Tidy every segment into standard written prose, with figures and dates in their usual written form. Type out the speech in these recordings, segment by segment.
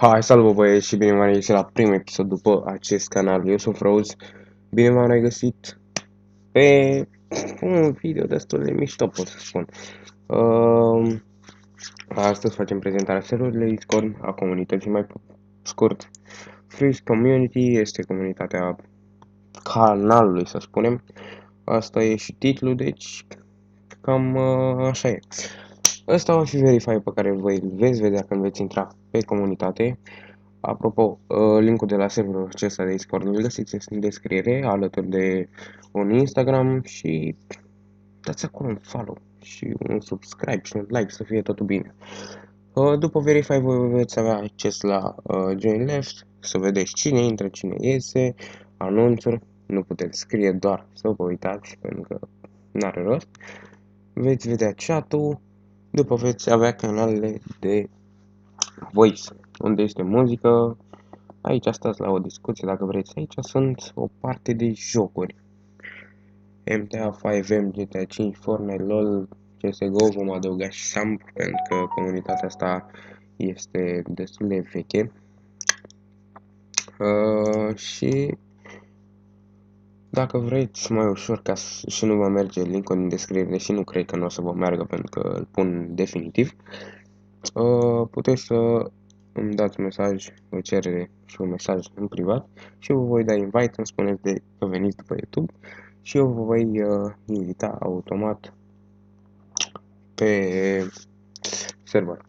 Hai, salvă băieți și bine v-am regăsit la primul episod după acest canal. Eu sunt Froze. Bine v-am regăsit pe un video destul de mișto, pot să spun. Astăzi facem prezentarea serverului Discord a comunității, mai scurt. Freeze Community este comunitatea canalului, să spunem. Asta e și titlul, deci cam așa e. Ăsta va fi Verify pe care voi veți vedea când veți intra pe comunitate. Apropo, linkul de la serverul acesta de Discord îl găsiți în descriere, alături de un Instagram și dați acolo un follow și un subscribe și un like să fie totul bine. După Verify voi veți avea acces la Join Left, să vedeți cine intră, cine iese, anunțuri, nu puteți scrie doar să vă uitați pentru că n-are rost. Veți vedea chat-ul, după veți avea canalele de voice, unde este muzică. Aici stați la o discuție dacă vreți. Aici sunt o parte de jocuri. MTA 5M, GTA 5, Fortnite, LOL, CSGO, vom adăuga și SAMP, pentru că comunitatea asta este destul de veche. Și dacă vreți mai ușor ca și nu vă merge linkul în descriere, deși nu cred că nu o să vă meargă pentru că îl pun definitiv, puteți să îmi dați mesaj, o cerere și un mesaj în privat și eu vă voi da invite, îmi spuneți că veniți după YouTube și eu vă voi invita automat pe server.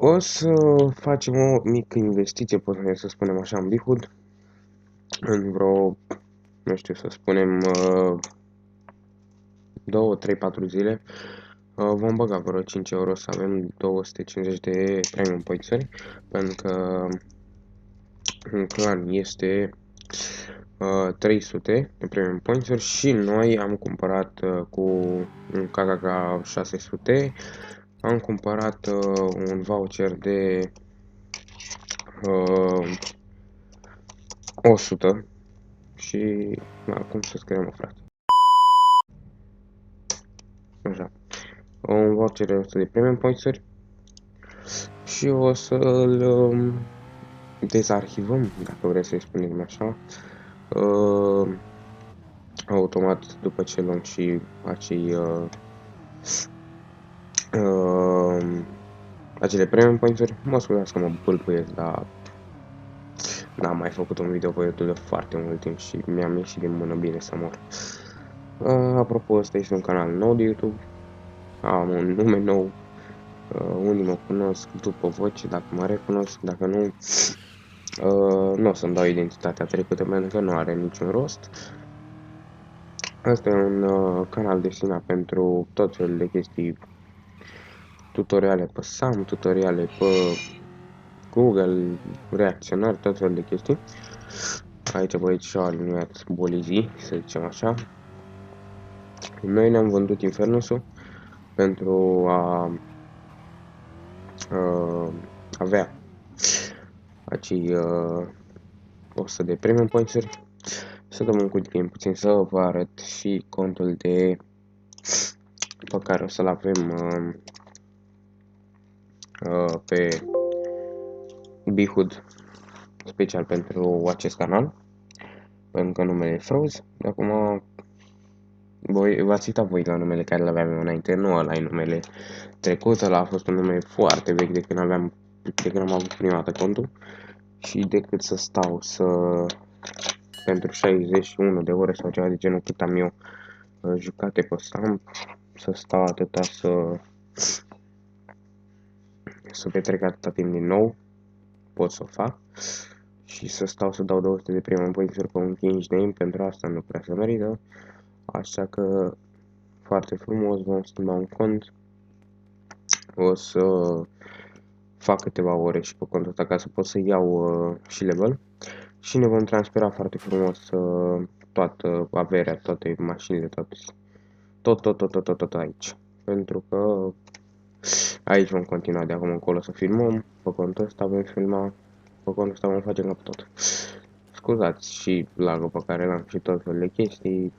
O să facem o mică investiție, putem să spunem așa, în Bihud, în vreo, nu știu, să spunem 2, 3, 4 zile. Vom băga vreo 5 euro să avem 250 de premium points-uri, pentru că în clan este 300 de premium points-uri și noi am cumpărat cu un KKK 600, am cumpărat un voucher de 100 și acum să scriem, frate. Așa. Un voucher de 100 de premium points-uri și o să-l dezarhivăm, dacă vreți să-i spunem așa, automat după ce luăm și acele premium points-uri. Mă scuzați că mă bâlbâiesc, dar n-am mai făcut un video pe YouTube de foarte mult timp și mi-am ieșit din mână bine să mor. Apropo, ăsta este un canal nou de YouTube, am un nume nou, unii mă cunosc după voce, dacă mă recunosc, dacă nu, nu o să-mi dau identitatea trecută pentru că nu are niciun rost. Asta e un canal destinat pentru tot felul de chestii, tutoriale pe SAM, tutoriale pe Google, reacționări, tot felul de chestii. Aici băieți și-au aliniat bolizii, să zicem așa. Noi ne-am vândut Infernusul pentru a avea acei 100 de premium points-uri. Să dăm un quick puțin să vă arăt și contul pe care o să-l avem pe Bihud, special pentru acest canal, pentru că numele e Froze. Acum v-ați uitat voi la numele care le aveam înainte, nu ăla e numele trecut, ăla a fost un nume foarte vechi de când am avut prima dată contul și decât să stau pentru 61 de ore sau ceva de genul cât am eu jucate pe Stamp, să stau atâta să petrec atâta timp din nou, pot să o fac și să stau să dau 200 de premium points-uri pe un 5 de aim, pentru asta nu prea se merită, așa că foarte frumos vom schimba un cont, o să fac câteva ore și pe contul ăsta ca să pot să iau și level și ne vom transfera foarte frumos toată averea, toate mașinile, tot aici, pentru că aici vom continua de acum încolo să filmăm, pe contul ăsta vom filma, pe contul ăsta vom face cap tot. Scuzați și lagul pe care l-am și tot felul de chestii,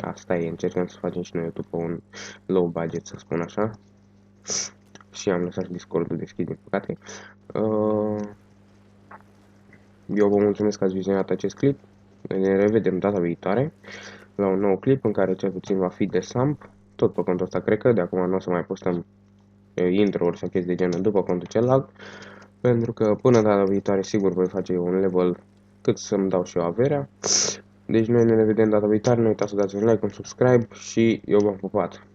asta e, încercăm să facem și noi YouTube pe un low budget, să spun așa. și am lăsat Discord-ul deschis, din păcate. Eu vă mulțumesc că ați vizionat acest clip. Ne revedem data viitoare la un nou clip în care cel puțin va fi de Samp, tot pe contul ăsta. Cred că de acum nu o să mai postăm intro-uri sau chestii de genul după contul celălalt, pentru că până data viitoare sigur voi face un level cât să-mi dau și eu averea. Deci noi ne revedem data viitoare, nu uitați să dați un like, un subscribe și eu v-am pupat.